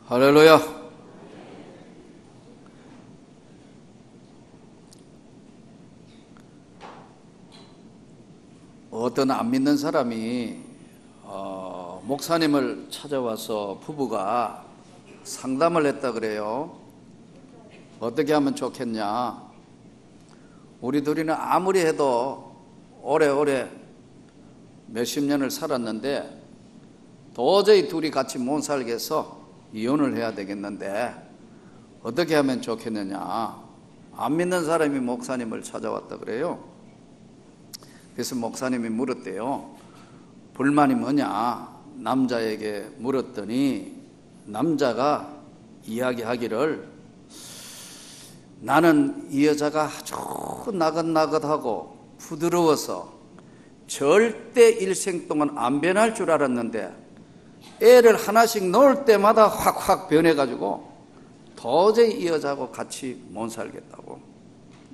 할렐루야. 어떤 안 믿는 사람이 목사님을 찾아와서 부부가 상담을 했다 그래요. 어떻게 하면 좋겠냐. 우리 둘이는 아무리 해도 오래오래 몇십 년을 살았는데 도저히 둘이 같이 못 살겠어. 이혼을 해야 되겠는데 어떻게 하면 좋겠느냐. 안 믿는 사람이 목사님을 찾아왔다 그래요. 그래서 목사님이 물었대요. 불만이 뭐냐. 남자에게 물었더니 남자가 이야기하기를 나는 이 여자가 아주 나긋나긋하고 부드러워서 절대 일생 동안 안 변할 줄 알았는데 애를 하나씩 놓을 때마다 확확 변해가지고 도저히 이 여자하고 같이 못 살겠다고,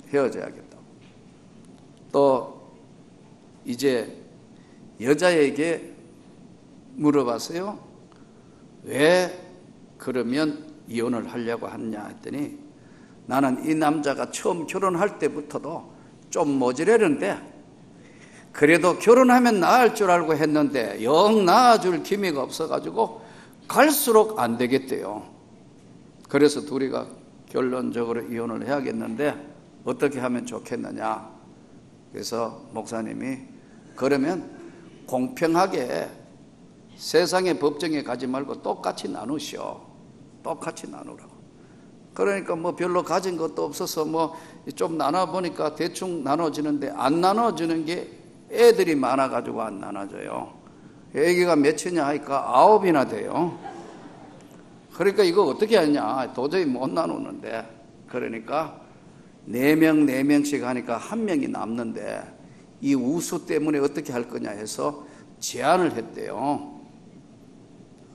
헤어져야겠다고. 또 이제 여자에게 물어봤어요. 왜 그러면 이혼을 하려고 하냐 했더니 나는 이 남자가 처음 결혼할 때부터도 좀 모질했는데 그래도 결혼하면 나을 줄 알고 했는데 영 나아줄 기미가 없어가지고 갈수록 안 되겠대요. 그래서 둘이가 결론적으로 이혼을 해야겠는데 어떻게 하면 좋겠느냐. 그래서 목사님이 그러면 공평하게 세상의 법정에 가지 말고 똑같이 나누시오. 똑같이 나누라고. 그러니까 뭐 별로 가진 것도 없어서 뭐 좀 나눠보니까 대충 나눠지는데 안 나눠주는 게 애들이 많아가지고 안 나눠줘요. 애기가 몇이냐 하니까 9이나 돼요. 그러니까 이거 어떻게 하냐. 도저히 못 나누는데. 그러니까 4명씩 하니까 1명이 남는데 이 우수 때문에 어떻게 할 거냐 해서 제안을 했대요.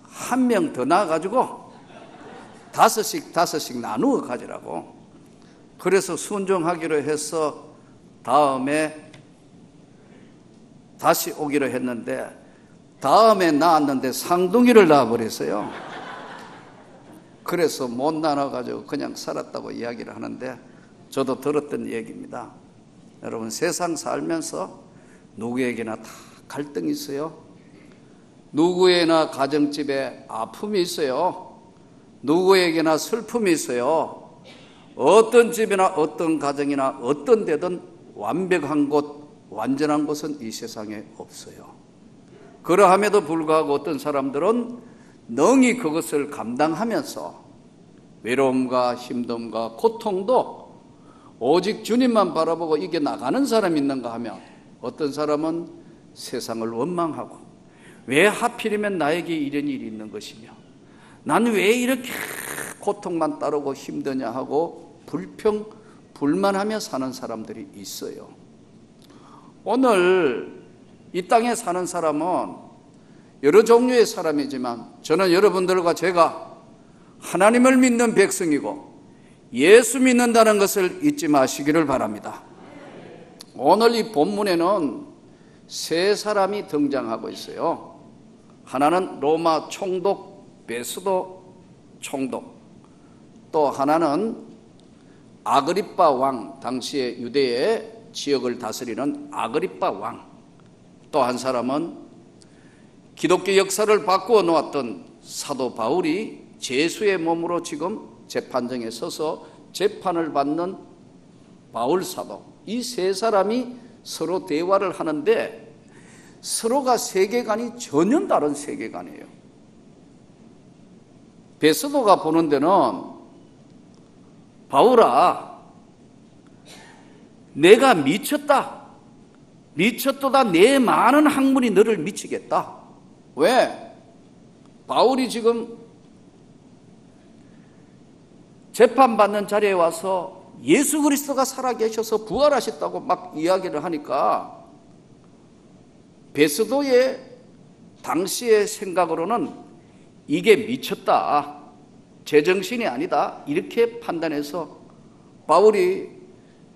1명 더 나와가지고 5씩 나누어 가지라고. 그래서 순종하기로 해서 다음에 다시 오기로 했는데 다음에 낳았는데 쌍둥이를 낳아버렸어요. 그래서 못 나눠가지고 그냥 살았다고 이야기를 하는데 저도 들었던 얘기입니다. 여러분, 세상 살면서 누구에게나 다 갈등이 있어요. 누구에나 가정집에 아픔이 있어요. 누구에게나 슬픔이 있어요. 어떤 집이나 어떤 가정이나 어떤 데든 완벽한 곳, 완전한 곳은 이 세상에 없어요. 그러함에도 불구하고 어떤 사람들은 능히 그것을 감당하면서 외로움과 힘듦과 고통도 오직 주님만 바라보고 이겨나가는 사람이 있는가 하면 어떤 사람은 세상을 원망하고 왜 하필이면 나에게 이런 일이 있는 것이며 나는 왜 이렇게 고통만 따르고 힘드냐 하고 불만하며 사는 사람들이 있어요. 오늘 이 땅에 사는 사람은 여러 종류의 사람이지만 저는 여러분들과 제가 하나님을 믿는 백성이고 예수 믿는다는 것을 잊지 마시기를 바랍니다. 오늘 이 본문에는 세 사람이 등장하고 있어요. 하나는 로마 총독 베스도 총독, 또 하나는 아그리빠 왕, 당시의 유대의 지역을 다스리는 아그리빠 왕, 또 한 사람은 기독교 역사를 바꾸어 놓았던 사도 바울이 제수의 몸으로 지금 재판정에 서서 재판을 받는 바울 사도, 이 세 사람이 서로 대화를 하는데 서로가 세계관이 전혀 다른 세계관이에요. 베스도가 보는 데는 바울아, 내가 미쳤도다. 내 많은 학문이 너를 미치겠다. 왜? 바울이 지금 재판받는 자리에 와서 예수 그리스도가 살아계셔서 부활하셨다고 막 이야기를 하니까 베스도의 당시의 생각으로는 이게 미쳤다, 제정신이 아니다, 이렇게 판단해서 바울이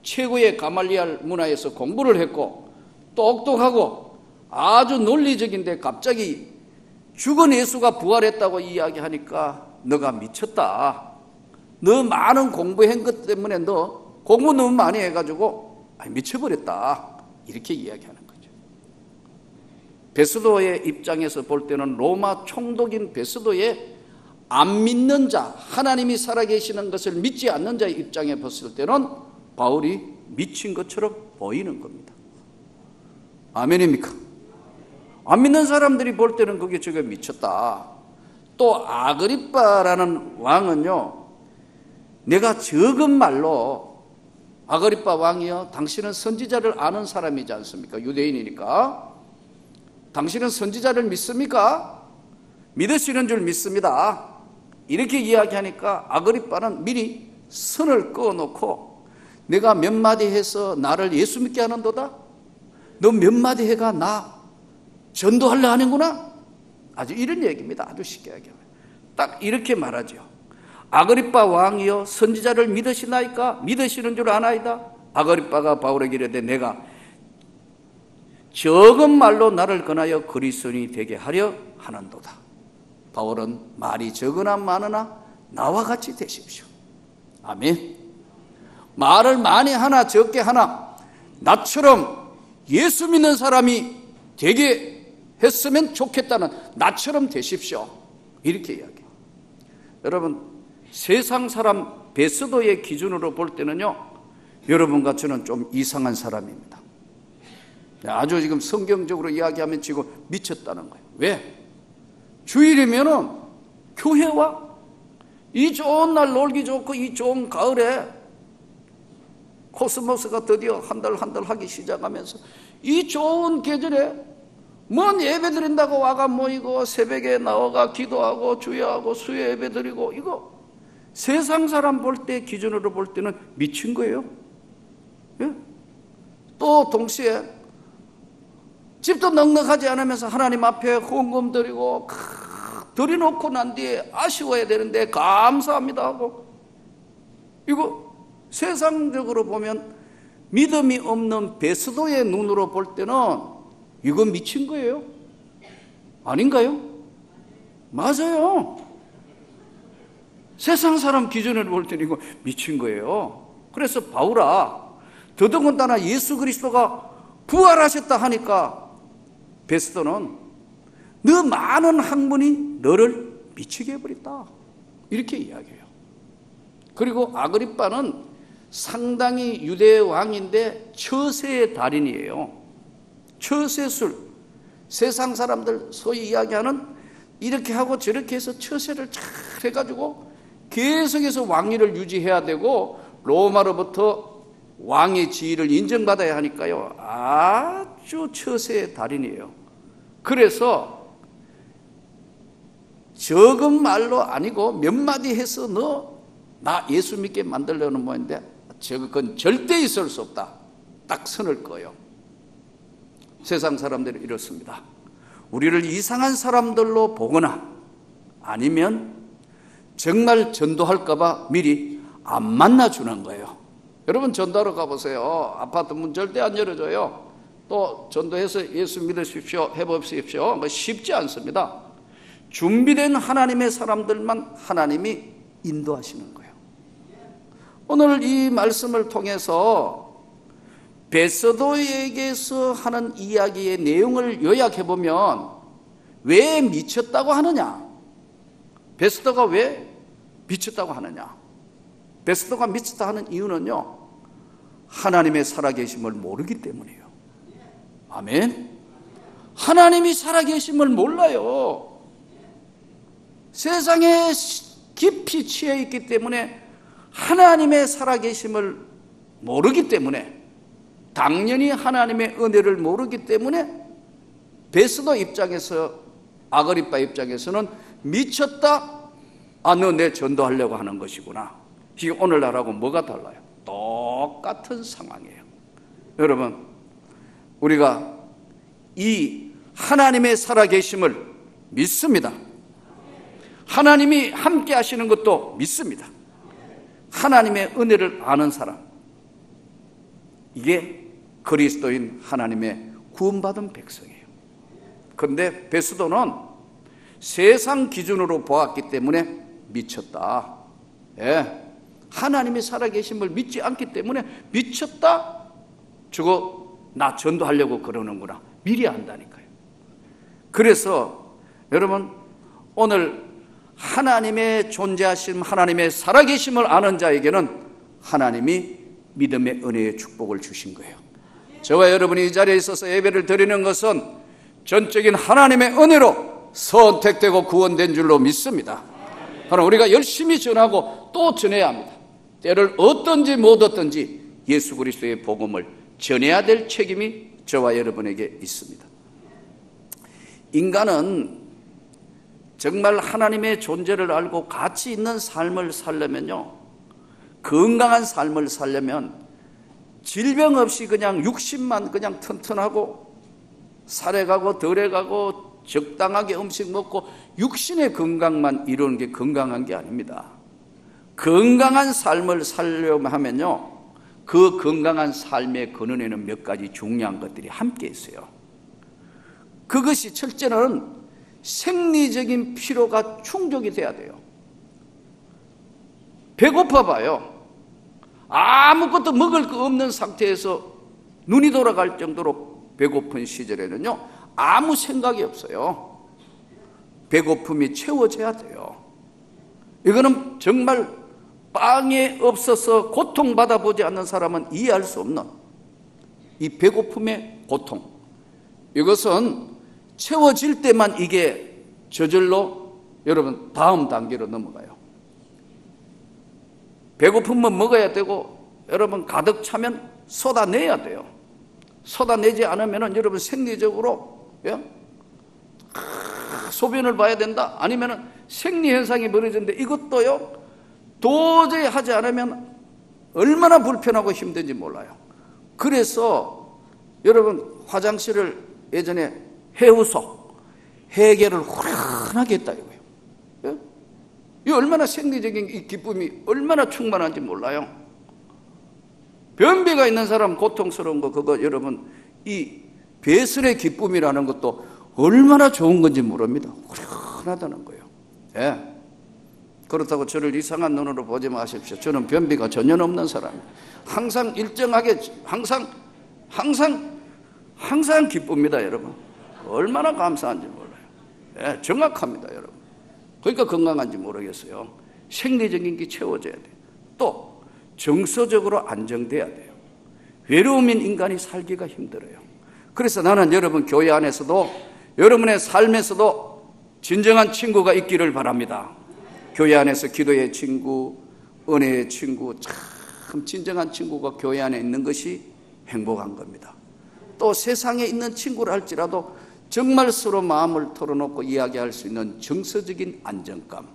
최고의 가말리알 문화에서 공부를 했고 똑똑하고 아주 논리적인데 갑자기 죽은 예수가 부활했다고 이야기하니까 너가 미쳤다. 너 많은 공부한 것 때문에 너 공부 너무 많이 해가지고 미쳐버렸다. 이렇게 이야기하는 거죠. 베스도의 입장에서 볼 때는 로마 총독인 베스도의 안 믿는 자, 하나님이 살아계시는 것을 믿지 않는 자의 입장에 봤을 때는 바울이 미친 것처럼 보이는 겁니다. 아멘입니까? 안 믿는 사람들이 볼 때는 그게 저게 미쳤다. 또 아그리빠라는 왕은요, 내가 적은 말로 아그리빠 왕이요, 당신은 선지자를 아는 사람이지 않습니까? 유대인이니까. 당신은 선지자를 믿습니까? 믿으시는 줄 믿습니다. 이렇게 이야기하니까 아그리빠는 미리 선을 그어놓고 내가 몇 마디 해서 나를 예수 믿게 하는도다? 너 몇 마디 해가 나 전도하려 하는구나? 아주 이런 얘기입니다. 아주 쉽게 얘기하면. 딱 이렇게 말하죠. 아그리빠 왕이여 선지자를 믿으시나이까? 믿으시는 줄 아나이다? 아그리빠가 바울에게 이르되 내가 적은 말로 나를 권하여 그리스도인이 되게 하려 하는도다. 바울은 말이 적으나 많으나 나와 같이 되십시오. 아멘. 말을 많이 하나 적게 하나 나처럼 예수 믿는 사람이 되게 했으면 좋겠다는 나처럼 되십시오. 이렇게 이야기해요. 여러분, 세상 사람 베스도의 기준으로 볼 때는요, 여러분과 저는 좀 이상한 사람입니다. 아주 지금 성경적으로 이야기하면 지금 미쳤다는 거예요. 왜? 주일이면은 교회와 이 좋은 날 놀기 좋고 이 좋은 가을에 코스모스가 드디어 한 달 하기 시작하면서 이 좋은 계절에 뭔 예배 드린다고 와가 모이고 새벽에 나와가 기도하고 주여하고 수요 예배 드리고 이거 세상 사람 볼 때 기준으로 볼 때는 미친 거예요. 예? 또 동시에 집도 넉넉하지 않으면서 하나님 앞에 헌금 드리고 드려놓고 난 뒤에 아쉬워야 되는데 감사합니다 하고 이거 세상적으로 보면 믿음이 없는 베스도의 눈으로 볼 때는 이거 미친 거예요. 아닌가요? 맞아요. 세상 사람 기준으로 볼 때는 이거 미친 거예요. 그래서 바울아, 더더군다나 예수 그리스도가 부활하셨다 하니까 베스도는 너 많은 학문이 너를 미치게 해버렸다. 이렇게 이야기해요. 그리고 아그리빠는 상당히 유대 왕인데 처세의 달인이에요. 처세술. 세상 사람들 소위 이야기하는 이렇게 하고 저렇게 해서 처세를 잘 해가지고 계속해서 왕위를 유지해야 되고 로마로부터 왕의 지위를 인정받아야 하니까요. 아주 처세의 달인이에요. 그래서 적은 말로 아니고 몇 마디 해서 너 나 예수 믿게 만들려는 모양인데 그건 절대 있을 수 없다. 딱 선을 그어요. 세상 사람들이 이렇습니다. 우리를 이상한 사람들로 보거나 아니면 정말 전도할까 봐 미리 안 만나주는 거예요. 여러분 전도하러 가보세요. 아파트 문 절대 안 열어줘요. 또 전도해서 예수 믿으십시오, 해보십시오. 뭐 쉽지 않습니다. 준비된 하나님의 사람들만 하나님이 인도하시는 거예요. 오늘 이 말씀을 통해서 베스도에게서 하는 이야기의 내용을 요약해보면 왜 미쳤다고 하느냐? 베스도가 왜 미쳤다고 하느냐? 베스도가 미쳤다 하는 이유는요, 하나님의 살아계심을 모르기 때문이에요. 아멘. 하나님이 살아계심을 몰라요. 세상에 깊이 취해 있기 때문에 하나님의 살아계심을 모르기 때문에, 당연히 하나님의 은혜를 모르기 때문에 베스도 입장에서, 아그리빠 입장에서는 미쳤다. 아, 너 내 전도하려고 하는 것이구나. 지금 오늘날하고 뭐가 달라요? 똑같은 상황이에요. 여러분, 우리가 이 하나님의 살아계심을 믿습니다. 하나님이 함께 하시는 것도 믿습니다. 하나님의 은혜를 아는 사람, 이게 그리스도인 하나님의 구원받은 백성이에요. 그런데 베스도는 세상 기준으로 보았기 때문에 미쳤다. 예. 하나님이 살아계심을 믿지 않기 때문에 미쳤다. 저거 나 전도하려고 그러는구나. 미리 안다니까요. 그래서 여러분 오늘 하나님의 존재하심, 하나님의 살아계심을 아는 자에게는 하나님이 믿음의 은혜의 축복을 주신 거예요. 저와 여러분이 이 자리에 있어서 예배를 드리는 것은 전적인 하나님의 은혜로 선택되고 구원된 줄로 믿습니다. 그러나 우리가 열심히 전하고 또 전해야 합니다. 때를 얻든지 못 얻든지 예수 그리스도의 복음을 전해야 될 책임이 저와 여러분에게 있습니다. 인간은 정말 하나님의 존재를 알고 가치 있는 삶을 살려면요, 건강한 삶을 살려면 질병 없이 그냥 육신만 그냥 튼튼하고 살에 가고 덜에 가고 적당하게 음식 먹고 육신의 건강만 이루는 게 건강한 게 아닙니다. 건강한 삶을 살려면 하면요, 그 건강한 삶의 근원에는 몇 가지 중요한 것들이 함께 있어요. 그것이 첫째는 생리적인 필요가 충족이 돼야 돼요. 배고파 봐요. 아무것도 먹을 거 없는 상태에서 눈이 돌아갈 정도로 배고픈 시절에는요, 아무 생각이 없어요. 배고픔이 채워져야 돼요. 이거는 정말 빵에 없어서 고통받아 보지 않는 사람은 이해할 수 없는 이 배고픔의 고통, 이것은 채워질 때만 이게 저절로 여러분 다음 단계로 넘어가요. 배고픔은 먹어야 되고 여러분 가득 차면 쏟아내야 돼요. 쏟아내지 않으면 여러분 생리적으로 소변을 봐야 된다, 아니면 생리현상이 벌어지는데 이것도요 도저히 하지 않으면 얼마나 불편하고 힘든지 몰라요. 그래서 여러분 화장실을 예전에 해우소, 해결을 후련하게 했다 이거예요. 예? 이 얼마나 생리적인 이 기쁨이 얼마나 충만한지 몰라요. 변비가 있는 사람 고통스러운 거 그거 여러분 이 배설의 기쁨이라는 것도 얼마나 좋은 건지 모릅니다. 후련하다는 거예요. 예. 그렇다고 저를 이상한 눈으로 보지 마십시오. 저는 변비가 전혀 없는 사람이에요. 항상 일정하게 항상 기쁩니다, 여러분. 얼마나 감사한지 몰라요. 예, 정확합니다, 여러분. 그러니까 건강한지 모르겠어요. 생리적인 게 채워져야 돼요. 또 정서적으로 안정돼야 돼요. 외로움인 인간이 살기가 힘들어요. 그래서 나는 여러분 교회 안에서도 여러분의 삶에서도 진정한 친구가 있기를 바랍니다. 교회 안에서 기도의 친구, 은혜의 친구, 참 진정한 친구가 교회 안에 있는 것이 행복한 겁니다. 또 세상에 있는 친구를 할지라도 정말 서로 마음을 털어놓고 이야기할 수 있는 정서적인 안정감.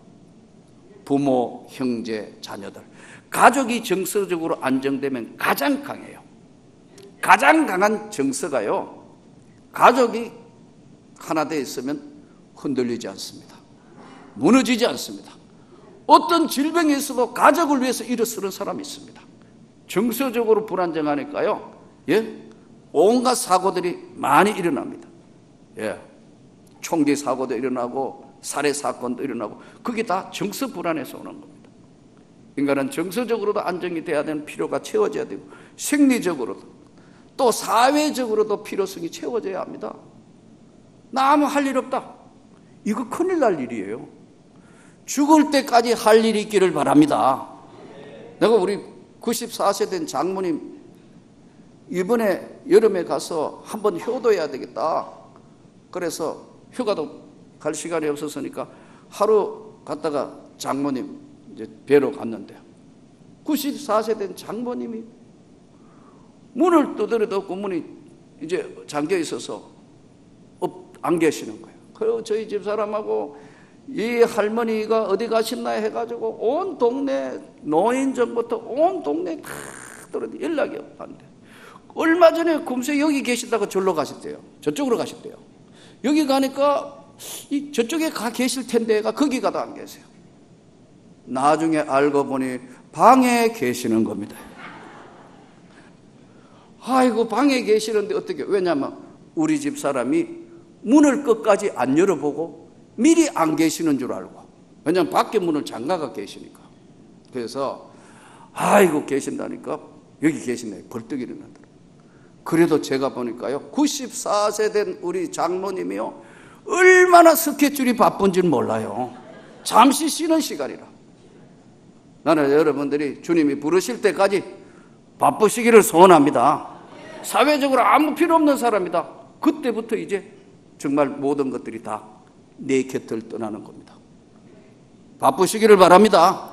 부모, 형제, 자녀들, 가족이 정서적으로 안정되면 가장 강해요. 가장 강한 정서가요, 가족이 하나 되어 있으면 흔들리지 않습니다. 무너지지 않습니다. 어떤 질병이 있어도 가족을 위해서 일어서는 사람이 있습니다. 정서적으로 불안정하니까요, 예? 온갖 사고들이 많이 일어납니다. 예. 총기 사고도 일어나고 살해 사건도 일어나고 그게 다 정서 불안에서 오는 겁니다. 인간은 정서적으로도 안정이 돼야 되는 필요가 채워져야 되고 생리적으로도 또 사회적으로도 필요성이 채워져야 합니다. 나 아무 할 일 없다. 이거 큰일 날 일이에요. 죽을 때까지 할 일이 있기를 바랍니다. 내가 우리 94세 된 장모님 이번에 여름에 가서 한번 효도해야 되겠다. 그래서 휴가도 갈 시간이 없었으니까 하루 갔다가 장모님 이제 뵈러 갔는데요. 94세 된 장모님이 문을 두드려도 없고 문이 이제 잠겨 있어서 안 계시는 거예요. 그리고 저희 집 사람하고 이 할머니가 어디 가셨나 해가지고 온 동네 노인정부터 온 동네 다 들었는데 연락이 없는데 얼마 전에 금세 여기 계시다가 절로 가셨대요. 저쪽으로 가셨대요. 여기 가니까 저쪽에 가 계실 텐데가 거기 가도 안 계세요. 나중에 알고 보니 방에 계시는 겁니다. 아이고 방에 계시는데 어떻게, 왜냐하면 우리 집 사람이 문을 끝까지 안 열어보고 미리 안 계시는 줄 알고 왜냐하면 밖에 문을 잠가가 계시니까. 그래서 아이고 계신다니까 여기 계시네 벌떡 일어나더라고요. 그래도 제가 보니까요 94세 된 우리 장모님이요 얼마나 스케줄이 바쁜지 몰라요. 잠시 쉬는 시간이라. 나는 여러분들이 주님이 부르실 때까지 바쁘시기를 소원합니다. 사회적으로 아무 필요 없는 사람이다. 그때부터 이제 정말 모든 것들이 다 내 곁을 떠나는 겁니다. 바쁘시기를 바랍니다.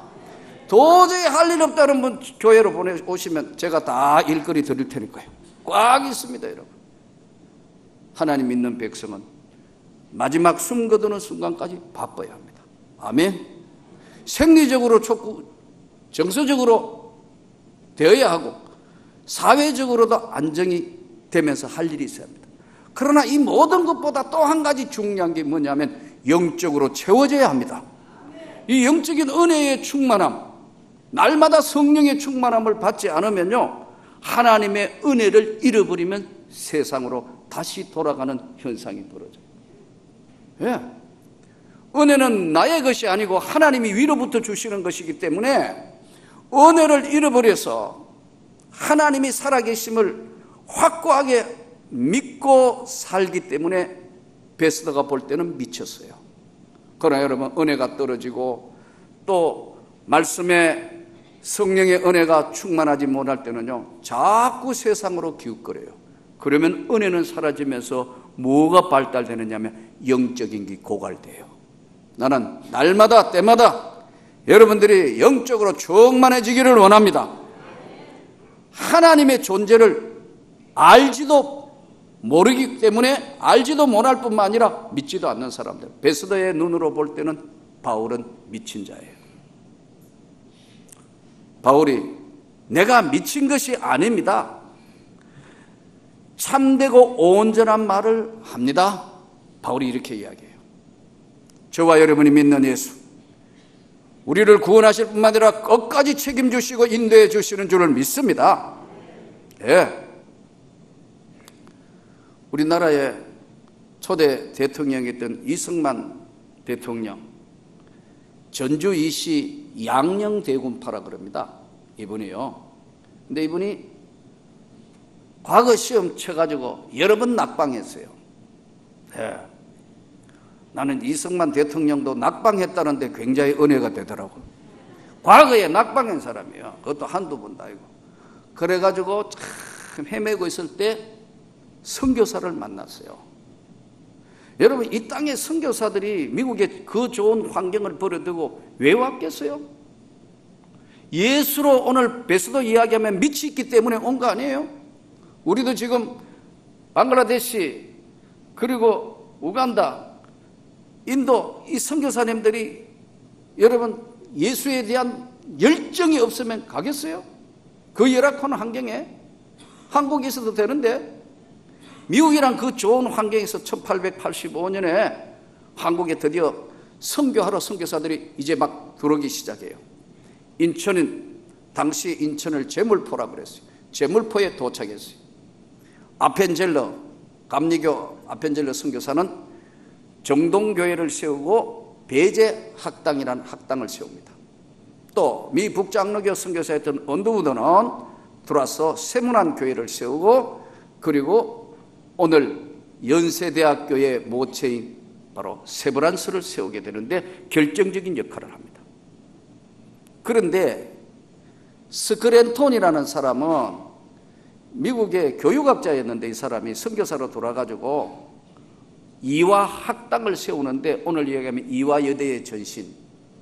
도저히 할 일 없다는 분 교회로 보내오시면 제가 다 일거리 드릴 테니까요. 꽉 있습니다, 여러분. 하나님 믿는 백성은 마지막 숨 거두는 순간까지 바빠야 합니다. 아멘. 생리적으로 좋고 정서적으로 되어야 하고 사회적으로도 안정이 되면서 할 일이 있어야 합니다. 그러나 이 모든 것보다 또 한 가지 중요한 게 뭐냐면 영적으로 채워져야 합니다. 이 영적인 은혜의 충만함, 날마다 성령의 충만함을 받지 않으면요 하나님의 은혜를 잃어버리면 세상으로 다시 돌아가는 현상이 벌어져요. 예. 은혜는 나의 것이 아니고 하나님이 위로부터 주시는 것이기 때문에 은혜를 잃어버려서 하나님이 살아계심을 확고하게 믿고 살기 때문에 베스더가 볼 때는 미쳤어요. 그러나 여러분 은혜가 떨어지고 또 말씀에 성령의 은혜가 충만하지 못할 때는요 자꾸 세상으로 기웃거려요. 그러면 은혜는 사라지면서 뭐가 발달되느냐면 영적인 게 고갈돼요. 나는 날마다 때마다 여러분들이 영적으로 충만해지기를 원합니다. 하나님의 존재를 알지도 모르기 때문에 알지도 못할 뿐만 아니라 믿지도 않는 사람들. 베스더의 눈으로 볼 때는 바울은 미친 자예요. 바울이 내가 미친 것이 아닙니다. 참되고 온전한 말을 합니다. 바울이 이렇게 이야기해요. 저와 여러분이 믿는 예수, 우리를 구원하실 뿐만 아니라 끝까지 책임주시고 인도해 주시는 줄을 믿습니다. 예. 우리나라의 초대 대통령이었던 이승만 대통령, 전주 이시 양녕대군파라 그럽니다. 이분이요. 근데 이분이 과거 시험 쳐가지고 여러 번 낙방했어요. 예. 나는 이승만 대통령도 낙방했다는데 굉장히 은혜가 되더라고요. 과거에 낙방한 사람이에요. 그것도 한두 번도 아니고. 그래가지고 참 헤매고 있을 때 선교사를 만났어요. 여러분 이 땅의 선교사들이 미국의 그 좋은 환경을 버려두고 왜 왔겠어요? 예수로 오늘 베스더 이야기하면 밑이 있기 때문에 온 거 아니에요? 우리도 지금 방글라데시 그리고 우간다, 인도 이 선교사님들이 여러분 예수에 대한 열정이 없으면 가겠어요? 그 열악한 환경에 한국에 있어도 되는데 미국이란 그 좋은 환경에서 1885년에 한국에 드디어 선교하러 선교사들이 이제 막 들어오기 시작해요. 인천은 당시 인천을 제물포라고 그랬어요. 제물포에 도착했어요. 아펜젤러 감리교 아펜젤러 선교사는 정동교회를 세우고 배제학당이라는 학당을 세웁니다. 또 미 북장로교 선교사였던 언더우드는 들어와서 세문안 교회를 세우고 그리고 오늘 연세대학교의 모체인 바로 세브란스를 세우게 되는데 결정적인 역할을 합니다. 그런데 스크랜톤이라는 사람은 미국의 교육학자였는데 이 사람이 선교사로 돌아가지고 이화학당을 세우는데 오늘 이야기하면 이화여대의 전신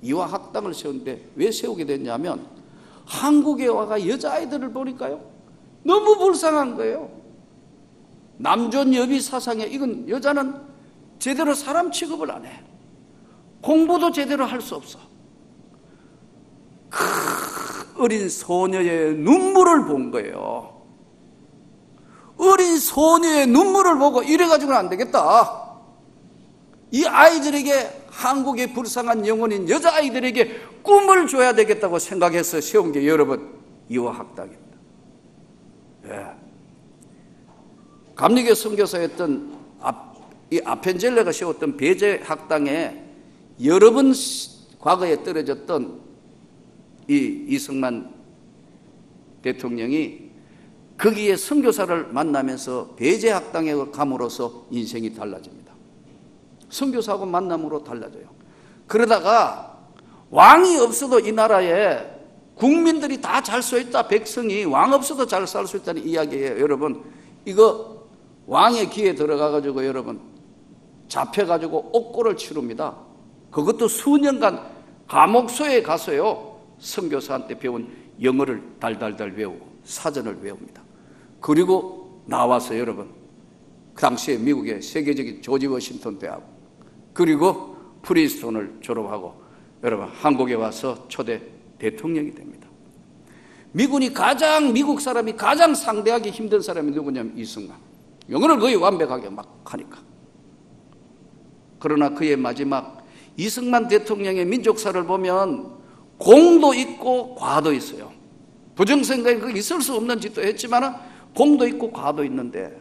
이화학당을 세우는데 왜 세우게 됐냐면 한국에 와가 여자아이들을 보니까요 너무 불쌍한 거예요. 남존여비 사상에 이건 여자는 제대로 사람 취급을 안 해. 공부도 제대로 할 수 없어. 어린 소녀의 눈물을 본 거예요. 어린 소녀의 눈물을 보고 이래가지고는 안 되겠다. 이 아이들에게 한국의 불쌍한 영혼인 여자아이들에게 꿈을 줘야 되겠다고 생각해서 세운 게 여러분 이화학당입니다. 예. 감리교 선교사였던 이 아펜젤레가 세웠던 배제학당에 여러 번 과거에 떨어졌던 이 이승만 대통령이 거기에 선교사를 만나면서 배제학당에 감으로써 인생이 달라집니다. 선교사하고 만남으로 달라져요. 그러다가 왕이 없어도 이 나라에 국민들이 다 잘 수 있다, 백성이 왕 없어도 잘 살 수 있다는 이야기예요. 여러분, 이거 왕의 귀에 들어가가지고 여러분 잡혀가지고 옥고를 치릅니다. 그것도 수년간 감옥소에 가서요 선교사한테 배운 영어를 달달달 외우고 사전을 외웁니다. 그리고 나와서 여러분 그 당시에 미국의 세계적인 조지 워싱턴 대학 그리고 프린스턴을 졸업하고 여러분 한국에 와서 초대 대통령이 됩니다. 미국 사람이 가장 상대하기 힘든 사람이 누구냐면 이승만. 영어를 거의 완벽하게 막 하니까. 그러나 그의 마지막 이승만 대통령의 민족사를 보면 공도 있고 과도 있어요. 부정선거에 있을 수 없는 짓도 했지만 공도 있고 과도 있는데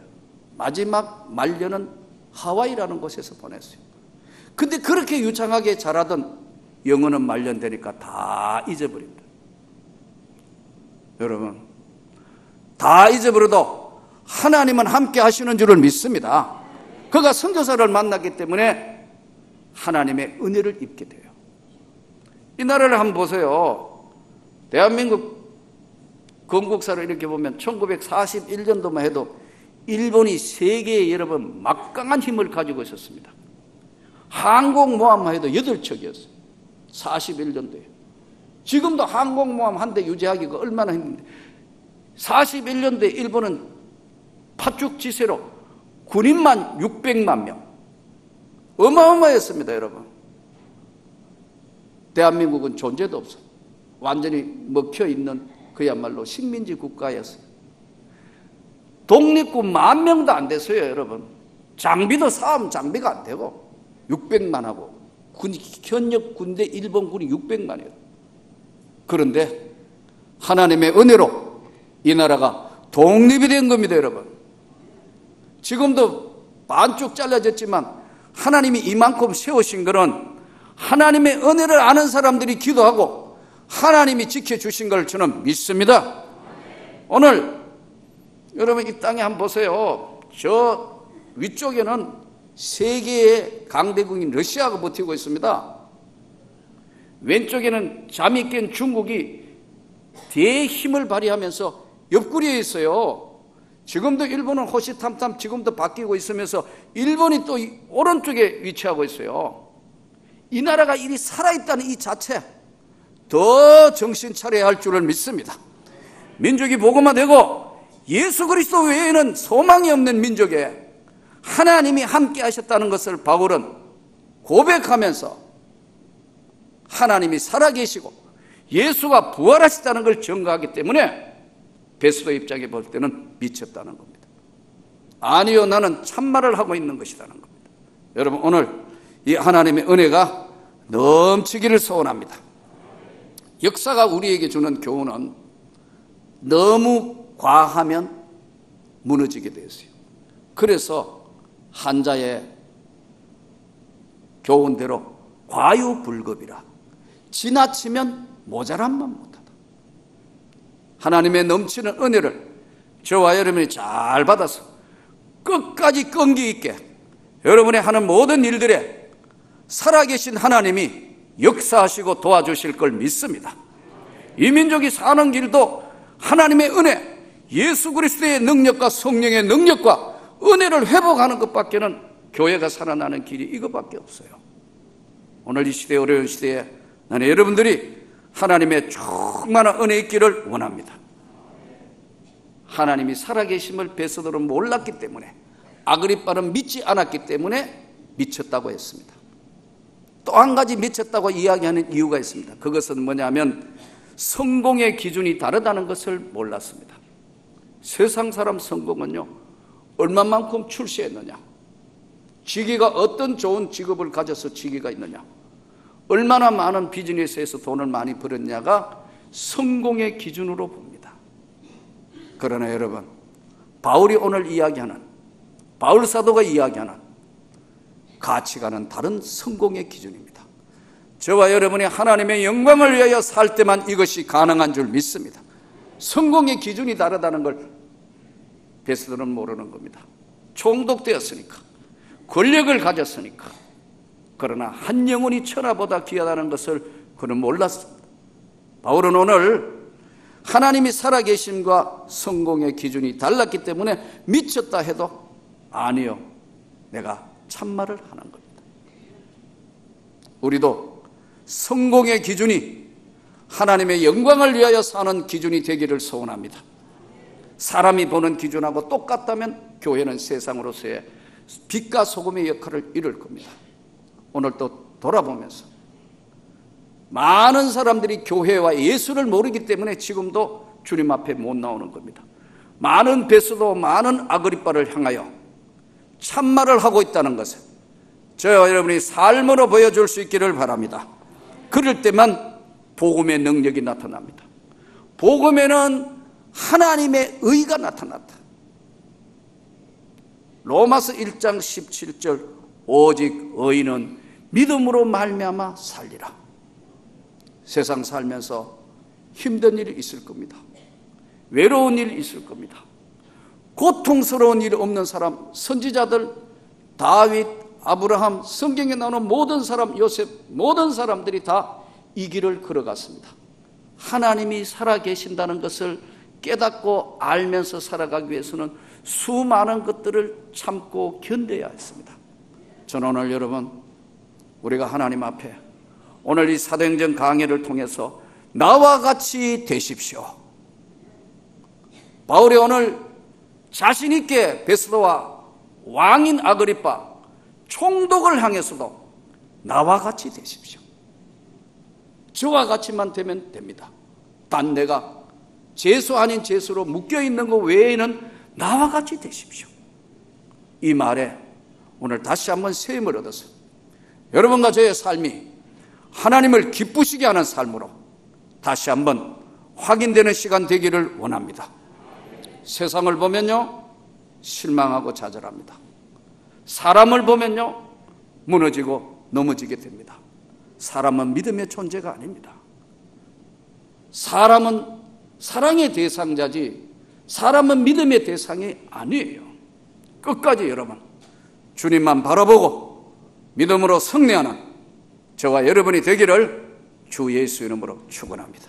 마지막 말년은 하와이라는 곳에서 보냈어요. 근데 그렇게 유창하게 자라던 영어는 말년되니까 다 잊어버립니다. 여러분, 다 잊어버려도 하나님은 함께 하시는 줄을 믿습니다. 그가 선교사를 만났기 때문에 하나님의 은혜를 입게 돼요. 이 나라를 한번 보세요. 대한민국 건국사를 이렇게 보면 1941년도만 해도 일본이 세계에 여러분 막강한 힘을 가지고 있었습니다. 항공모함만 해도 8척이었어요. 41년도에. 지금도 항공모함 한 대 유지하기가 얼마나 힘든데 41년도에 일본은 파죽지세로 군인만 600만 명. 어마어마했습니다, 여러분. 대한민국은 존재도 없어요. 완전히 먹혀있는 그야말로 식민지 국가였어요. 독립군 10,000명도 안 됐어요, 여러분. 장비도 싸움 장비가 안 되고 600만 하고 현역 군대 일본군이 600만이에요. 그런데 하나님의 은혜로 이 나라가 독립이 된 겁니다, 여러분. 지금도 반쪽 잘라졌지만 하나님이 이만큼 세우신 것은 하나님의 은혜를 아는 사람들이 기도하고 하나님이 지켜주신 걸 저는 믿습니다. 오늘 여러분 이 땅에 한번 보세요. 저 위쪽에는 세계의 강대국인 러시아가 버티고 있습니다. 왼쪽에는 잠이 깬 중국이 대힘을 발휘하면서 옆구리에 있어요. 지금도 일본은 호시탐탐 지금도 바뀌고 있으면서 일본이 또 오른쪽에 위치하고 있어요. 이 나라가 이리 살아있다는 이 자체 더 정신 차려야 할 줄을 믿습니다. 민족이 복음화되고 예수 그리스도 외에는 소망이 없는 민족에 하나님이 함께 하셨다는 것을 바울은 고백하면서 하나님이 살아계시고 예수가 부활하셨다는 걸 증거하기 때문에 베드로 입장에 볼 때는 미쳤다는 겁니다. 아니요, 나는 참말을 하고 있는 것이라는 겁니다. 여러분, 오늘 이 하나님의 은혜가 넘치기를 소원합니다. 역사가 우리에게 주는 교훈은 너무 과하면 무너지게 되었어요. 그래서 한자의 교훈대로 과유불급이라, 지나치면 모자란만 못하다. 하나님의 넘치는 은혜를 저와 여러분이 잘 받아서 끝까지 끈기 있게 여러분의 하는 모든 일들에 살아계신 하나님이 역사하시고 도와주실 걸 믿습니다. 이 민족이 사는 길도 하나님의 은혜, 예수 그리스도의 능력과 성령의 능력과 은혜를 회복하는 것밖에는 교회가 살아나는 길이 이것밖에 없어요. 오늘 이 시대, 어려운 시대에 나는 여러분들이 하나님의 충만한 은혜 있기를 원합니다. 하나님이 살아계심을 베드로는 몰랐기 때문에, 아그리빠는 믿지 않았기 때문에 미쳤다고 했습니다. 또 한 가지 미쳤다고 이야기하는 이유가 있습니다. 그것은 뭐냐면 성공의 기준이 다르다는 것을 몰랐습니다. 세상 사람 성공은요, 얼마만큼 출세했느냐, 직위가 어떤 좋은 직업을 가져서 직위가 있느냐, 얼마나 많은 비즈니스에서 돈을 많이 벌었냐가 성공의 기준으로 봅니다. 그러나 여러분, 바울이 오늘 이야기하는, 바울 사도가 이야기하는 가치관은 다른 성공의 기준입니다. 저와 여러분이 하나님의 영광을 위하여 살 때만 이것이 가능한 줄 믿습니다. 성공의 기준이 다르다는 걸 베스도는 모르는 겁니다. 총독되었으니까, 권력을 가졌으니까. 그러나 한 영혼이 천하보다 귀하다는 것을 그는 몰랐습니다. 바울은 오늘 하나님이 살아계심과 성공의 기준이 달랐기 때문에 미쳤다 해도 아니요, 내가 참말을 하는 겁니다. 우리도 성공의 기준이 하나님의 영광을 위하여 사는 기준이 되기를 소원합니다. 사람이 보는 기준하고 똑같다면 교회는 세상으로서의 빛과 소금의 역할을 이룰 겁니다. 오늘 또 돌아보면서 많은 사람들이 교회와 예수를 모르기 때문에 지금도 주님 앞에 못 나오는 겁니다. 많은 베스도 많은 아그리빠를 향하여 참말을 하고 있다는 것을 저와 여러분이 삶으로 보여줄 수 있기를 바랍니다. 그럴 때만 복음의 능력이 나타납니다. 복음에는 하나님의 의가 나타났다. 로마서 1장 17절 오직 의인은 믿음으로 말미암아 살리라. 세상 살면서 힘든 일이 있을 겁니다. 외로운 일이 있을 겁니다. 고통스러운 일이 없는 사람, 선지자들, 다윗, 아브라함, 성경에 나오는 모든 사람, 요셉, 모든 사람들이 다 이 길을 걸어갔습니다. 하나님이 살아계신다는 것을 깨닫고 알면서 살아가기 위해서는 수많은 것들을 참고 견뎌야 했습니다. 저는 오늘 여러분, 우리가 하나님 앞에 오늘 이 사도행전 강해를 통해서 나와 같이 되십시오. 바울이 오늘 자신 있게 베스도와 왕인 아그리빠 총독을 향해서도 나와 같이 되십시오. 저와 같이만 되면 됩니다. 단 내가 죄수 아닌 죄수로 묶여있는 것 외에는 나와 같이 되십시오. 이 말에 오늘 다시 한번 세임을 얻어서 여러분과 저의 삶이 하나님을 기쁘시게 하는 삶으로 다시 한번 확인되는 시간 되기를 원합니다. 세상을 보면요, 실망하고 좌절합니다. 사람을 보면요, 무너지고 넘어지게 됩니다. 사람은 믿음의 존재가 아닙니다. 사람은 사랑의 대상자지 사람은 믿음의 대상이 아니에요. 끝까지 여러분 주님만 바라보고 믿음으로 승리하는 저와 여러분이 되기를 주 예수 이름으로 축원합니다.